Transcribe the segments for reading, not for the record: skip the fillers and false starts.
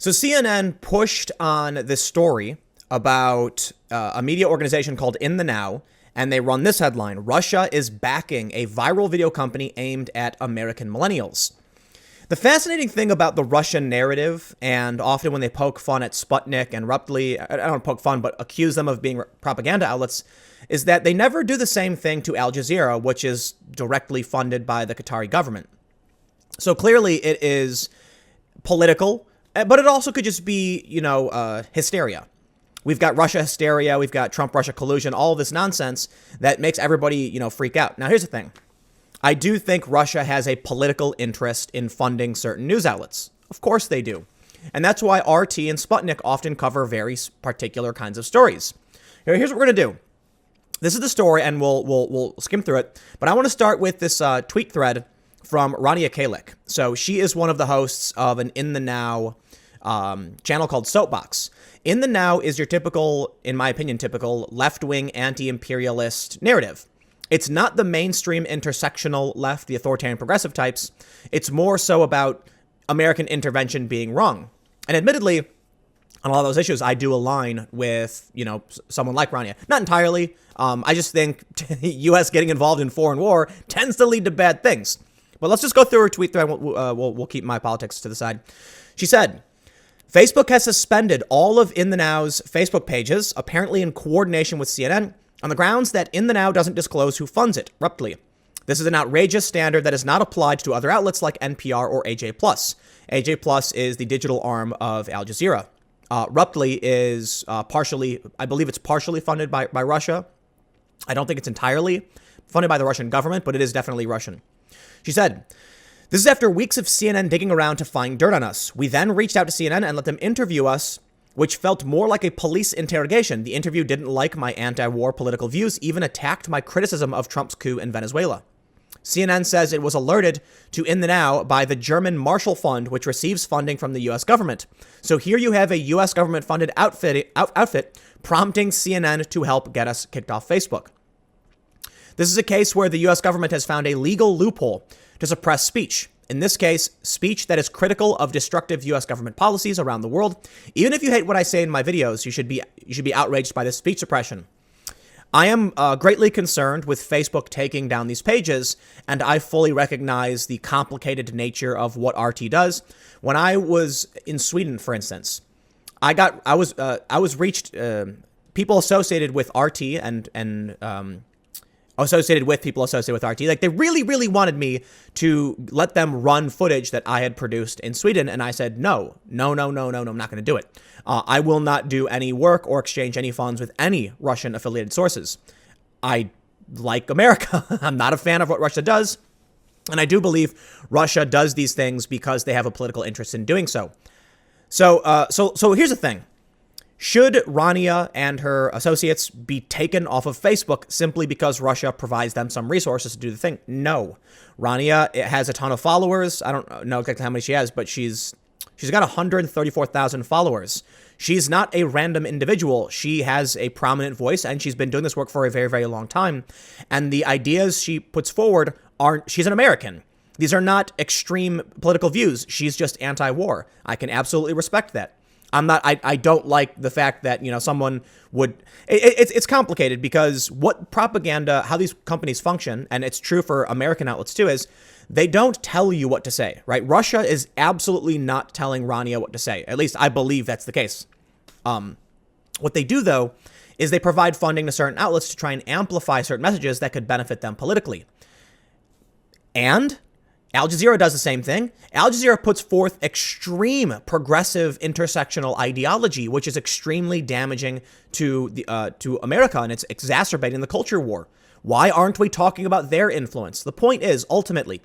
So CNN pushed on this story about a media organization called In the Now, and they run this headline: Russia is backing a viral video company aimed at American millennials. The fascinating thing about the Russian narrative, and often when they poke fun at Sputnik and Ruptly, I don't poke fun, but accuse them of being propaganda outlets, is that they never do the same thing to Al Jazeera, which is directly funded by the Qatari government. So clearly it is political, but it also could just be, hysteria. We've got Russia hysteria, we've got Trump-Russia collusion, all this nonsense that makes everybody, freak out. Now, here's the thing. I do think Russia has a political interest in funding certain news outlets. Of course they do. And that's why RT and Sputnik often cover very particular kinds of stories. Here's what we're going to do. This is the story, and we'll skim through it. But I want to start with this tweet thread from Rania Kalik. So she is one of the hosts of an In the Now channel called Soapbox. In the Now is your typical, in my opinion, typical left-wing anti-imperialist narrative. It's not the mainstream intersectional left, the authoritarian progressive types. It's more so about American intervention being wrong. And admittedly, on a lot of those issues, I do align with, someone like Rania. Not entirely. I just think U.S. getting involved in foreign war tends to lead to bad things. But let's just go through her tweet thread. We'll keep my politics to the side. She said, Facebook has suspended all of In the Now's Facebook pages, apparently in coordination with CNN, on the grounds that In the Now doesn't disclose who funds it, Ruptly. This is an outrageous standard that is not applied to other outlets like NPR or AJ+. AJ+ is the digital arm of Al Jazeera. Ruptly is I believe it's partially funded by Russia. I don't think it's entirely funded by the Russian government, but it is definitely Russian. She said, this is after weeks of CNN digging around to find dirt on us. We then reached out to CNN and let them interview us, which felt more like a police interrogation. The interview didn't like my anti-war political views, even attacked my criticism of Trump's coup in Venezuela. CNN says it was alerted to In the Now by the German Marshall Fund, which receives funding from the U.S. government. So here you have a U.S. government-funded outfit prompting CNN to help get us kicked off Facebook. This is a case where the U.S. government has found a legal loophole to suppress speech. In this case, speech that is critical of destructive U.S. government policies around the world. Even if you hate what I say in my videos, you should be outraged by this speech suppression. I am greatly concerned with Facebook taking down these pages, and I fully recognize the complicated nature of what RT does. When I was in Sweden, for instance, I was reached people associated with RT and associated with people associated with RT. Like, they really, really wanted me to let them run footage that I had produced in Sweden. And I said, no, I'm not going to do it. I will not do any work or exchange any funds with any Russian affiliated sources. I like America. I'm not a fan of what Russia does. And I do believe Russia does these things because they have a political interest in doing so. So here's the thing. Should Rania and her associates be taken off of Facebook simply because Russia provides them some resources to do the thing? No. Rania has a ton of followers. I don't know exactly how many she has, but she's got 134,000 followers. She's not a random individual. She has a prominent voice, and she's been doing this work for a very, very long time. And the ideas she puts forward she's an American. These are not extreme political views. She's just anti-war. I can absolutely respect that. I don't like the fact that, someone would, it's complicated because what propaganda, how these companies function, and it's true for American outlets too, is they don't tell you what to say, right? Russia is absolutely not telling Rania what to say. At least I believe that's the case. What they do though, is they provide funding to certain outlets to try and amplify certain messages that could benefit them politically. And Al Jazeera does the same thing. Al Jazeera puts forth extreme progressive intersectional ideology, which is extremely damaging to America, and it's exacerbating the culture war. Why aren't we talking about their influence? The point is, ultimately,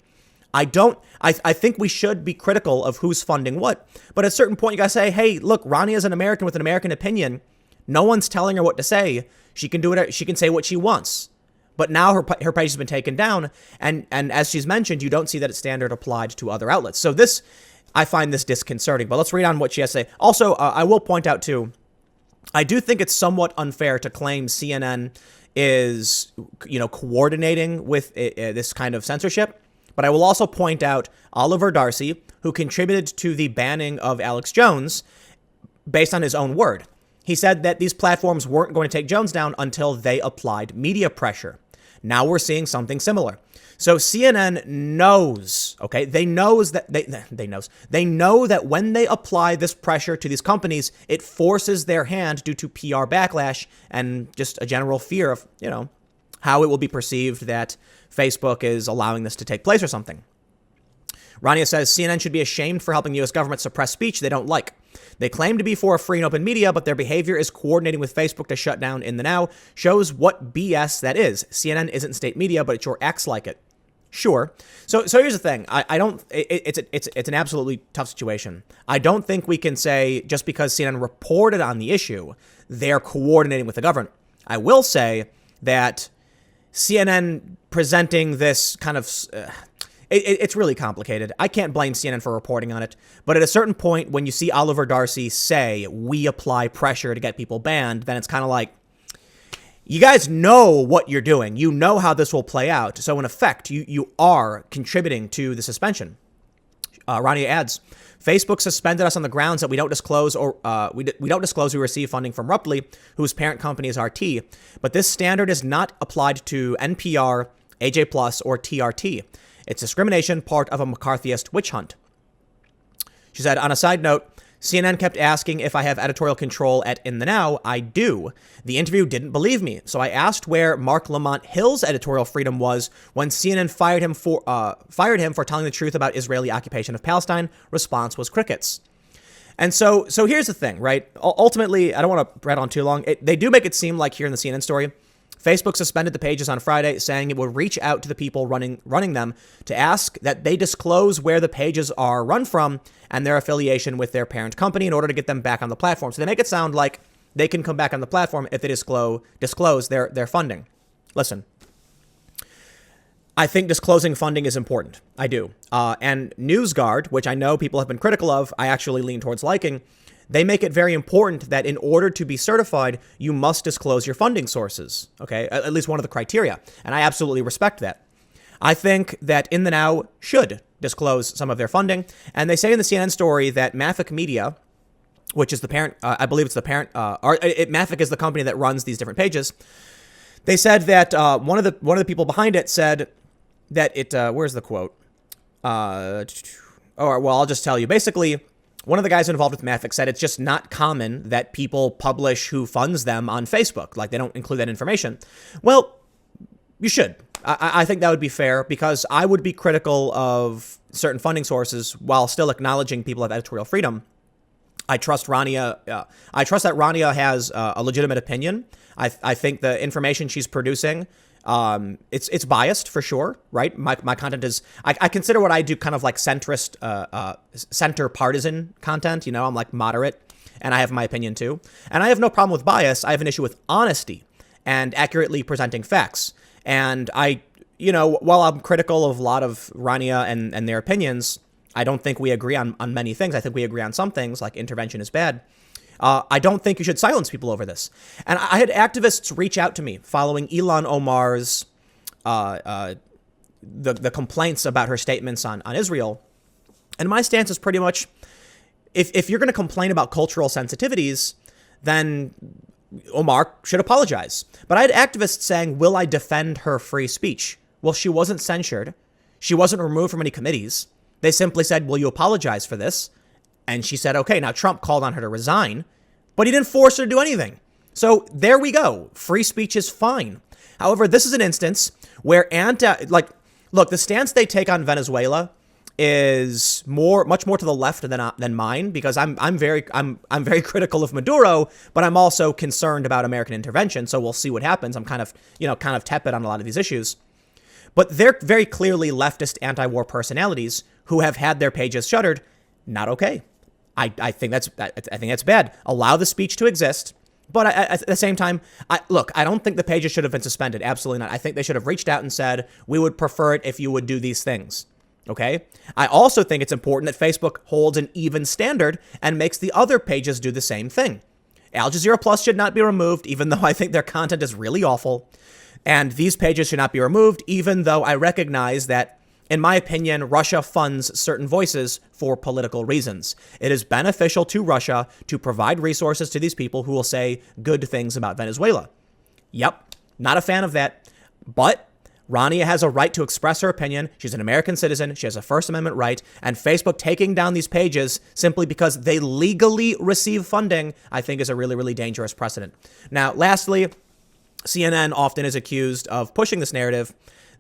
I think we should be critical of who's funding what, but at a certain point, you gotta say, hey, look, Rania is an American with an American opinion. No one's telling her what to say. She can do it. She can say what she wants. But now her page has been taken down, and as she's mentioned, you don't see that it's standard applied to other outlets. So I find this disconcerting. But let's read on what she has to say. Also, I will point out too, I do think it's somewhat unfair to claim CNN is, coordinating with this kind of censorship. But I will also point out Oliver Darcy, who contributed to the banning of Alex Jones based on his own word. He said that these platforms weren't going to take Jones down until they applied media pressure. Now we're seeing something similar. So CNN knows, okay, they know that when they apply this pressure to these companies, it forces their hand due to PR backlash and just a general fear of, how it will be perceived that Facebook is allowing this to take place or something. Rania says CNN should be ashamed for helping the U.S. government suppress speech they don't like. They claim to be for a free and open media, but their behavior is coordinating with Facebook to shut down In the Now. Shows what BS that is. CNN isn't state media, but it sure acts like it. Sure. So here's the thing. It's an absolutely tough situation. I don't think we can say just because CNN reported on the issue, they're coordinating with the government. I will say that CNN presenting this kind of... It's really complicated. I can't blame CNN for reporting on it. But at a certain point, when you see Oliver Darcy say, we apply pressure to get people banned, then it's kind of like, you guys know what you're doing. You know how this will play out. So in effect, you are contributing to the suspension. Rania adds, Facebook suspended us on the grounds that we don't disclose we receive funding from Rupley, whose parent company is RT. But this standard is not applied to NPR, AJ Plus, or TRT. It's discrimination, part of a McCarthyist witch hunt. She said, on a side note, CNN kept asking if I have editorial control at In the Now. I do. The interview didn't believe me, so I asked where Mark Lamont Hill's editorial freedom was when CNN fired him for telling the truth about Israeli occupation of Palestine. Response was crickets. And so here's the thing, right? Ultimately, I don't want to rattle on too long. They do make it seem like here in the CNN story, Facebook suspended the pages on Friday, saying it would reach out to the people running them to ask that they disclose where the pages are run from and their affiliation with their parent company in order to get them back on the platform. So they make it sound like they can come back on the platform if they disclose their funding. Listen, I think disclosing funding is important. I do. And NewsGuard, which I know people have been critical of, I actually lean towards liking. They make it very important that in order to be certified, you must disclose your funding sources, okay? At least one of the criteria. And I absolutely respect that. I think that In the Now should disclose some of their funding. And they say in the CNN story that Maffick Media, which is the parent, I believe it's the parent, Maffick is the company that runs these different pages. They said that one of the people behind it said that it, where's the quote? I'll just tell you. Basically, one of the guys involved with Maffick said it's just not common that people publish who funds them on Facebook. Like, they don't include that information. Well, you should. I think that would be fair because I would be critical of certain funding sources while still acknowledging people have editorial freedom. I trust Rania. I trust that Rania has a legitimate opinion. I think the information she's producing, it's biased for sure, right? My content is, I consider what I do kind of like centrist, center partisan content. I'm like moderate and I have my opinion too. And I have no problem with bias. I have an issue with honesty and accurately presenting facts. And while I'm critical of a lot of Rania and their opinions, I don't think we agree on many things. I think we agree on some things like intervention is bad. I don't think you should silence people over this. And I had activists reach out to me following Ilhan Omar's the complaints about her statements on Israel. And my stance is pretty much, if you're going to complain about cultural sensitivities, then Omar should apologize. But I had activists saying, will I defend her free speech? Well, she wasn't censured. She wasn't removed from any committees. They simply said, will you apologize for this? And she said, okay. Now, Trump called on her to resign, but he didn't force her to do anything. So there we go. Free speech is fine. However, this is an instance where look, the stance they take on Venezuela is much more to the left than mine, because I'm very critical of Maduro, but I'm also concerned about American intervention. So we'll see what happens. I'm kind of tepid on a lot of these issues, but they're very clearly leftist anti-war personalities who have had their pages shuttered. Not okay. I think that's bad. Allow the speech to exist. But at the same time, I don't think the pages should have been suspended. Absolutely not. I think they should have reached out and said, we would prefer it if you would do these things. Okay. I also think it's important that Facebook holds an even standard and makes the other pages do the same thing. Al Jazeera Plus should not be removed, even though I think their content is really awful. And these pages should not be removed, even though I recognize that In my opinion, Russia funds certain voices for political reasons. It is beneficial to Russia to provide resources to these people who will say good things about Venezuela. Yep, not a fan of that. But Rania has a right to express her opinion. She's an American citizen. She has a First Amendment right. And Facebook taking down these pages simply because they legally receive funding, I think is a really, really dangerous precedent. Now, lastly, CNN often is accused of pushing this narrative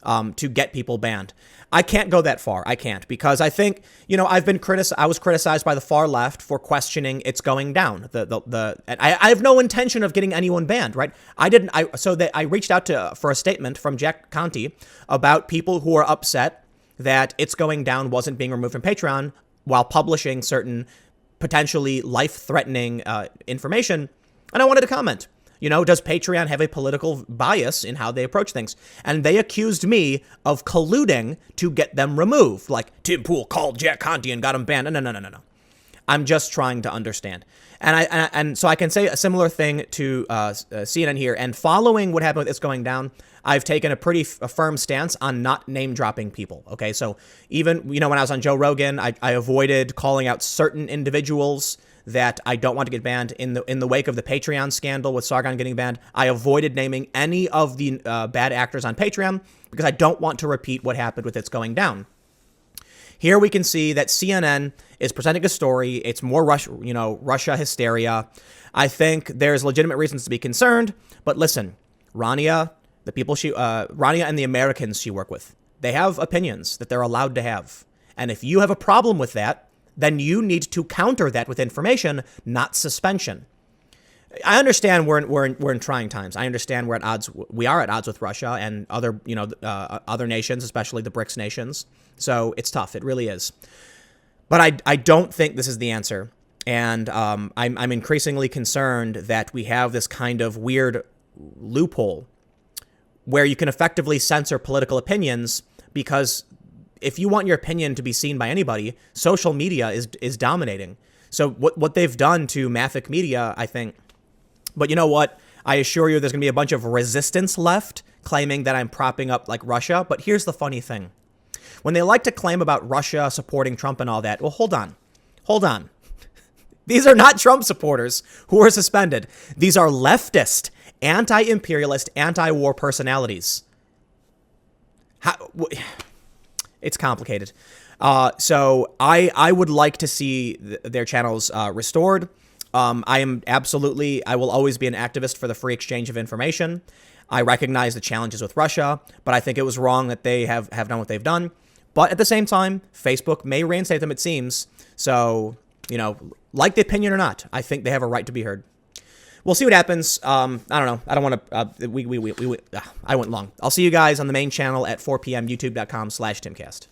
to get people banned. I can't go that far. I can't, because I think, I was criticized by the far left for questioning it's going down. I have no intention of getting anyone banned, right? I reached out for a statement from Jack Conte about people who are upset that It's Going Down wasn't being removed from Patreon while publishing certain potentially life-threatening information. And I wanted to comment. Does Patreon have a political bias in how they approach things? And they accused me of colluding to get them removed. Like, Tim Pool called Jack Conte and got him banned. No. I'm just trying to understand. And so I can say a similar thing to CNN here. And following what happened with It's Going Down, I've taken a pretty firm stance on not name dropping people. Okay, so even, when I was on Joe Rogan, I avoided calling out certain individuals that I don't want to get banned. In the wake of the Patreon scandal with Sargon getting banned, I avoided naming any of the bad actors on Patreon because I don't want to repeat what happened with It's Going Down. Here we can see that CNN is presenting a story. It's more Russia hysteria. I think there's legitimate reasons to be concerned. But listen, Rania, Rania and the Americans she worked with, they have opinions that they're allowed to have. And if you have a problem with that, then you need to counter that with information, not suspension. I understand we're in trying times. I understand we are at odds with Russia and other nations, especially the BRICS nations. So it's tough. It really is. But I don't think this is the answer. And I'm increasingly concerned that we have this kind of weird loophole where you can effectively censor political opinions, because if you want your opinion to be seen by anybody, social media is dominating. So what they've done to Mafic Media, I think. But you know what? I assure you there's going to be a bunch of resistance left claiming that I'm propping up like Russia. But here's the funny thing. When they like to claim about Russia supporting Trump and all that, well, hold on. These are not Trump supporters who are suspended. These are leftist, anti-imperialist, anti-war personalities. It's complicated. So I would like to see their channels restored. I will always be an activist for the free exchange of information. I recognize the challenges with Russia, but I think it was wrong that they have done what they've done. But at the same time, Facebook may reinstate them, it seems. So, like the opinion or not, I think they have a right to be heard. We'll see what happens. I don't know. I don't want to, I went long. I'll see you guys on the main channel at 4 p.m. youtube.com/Timcast.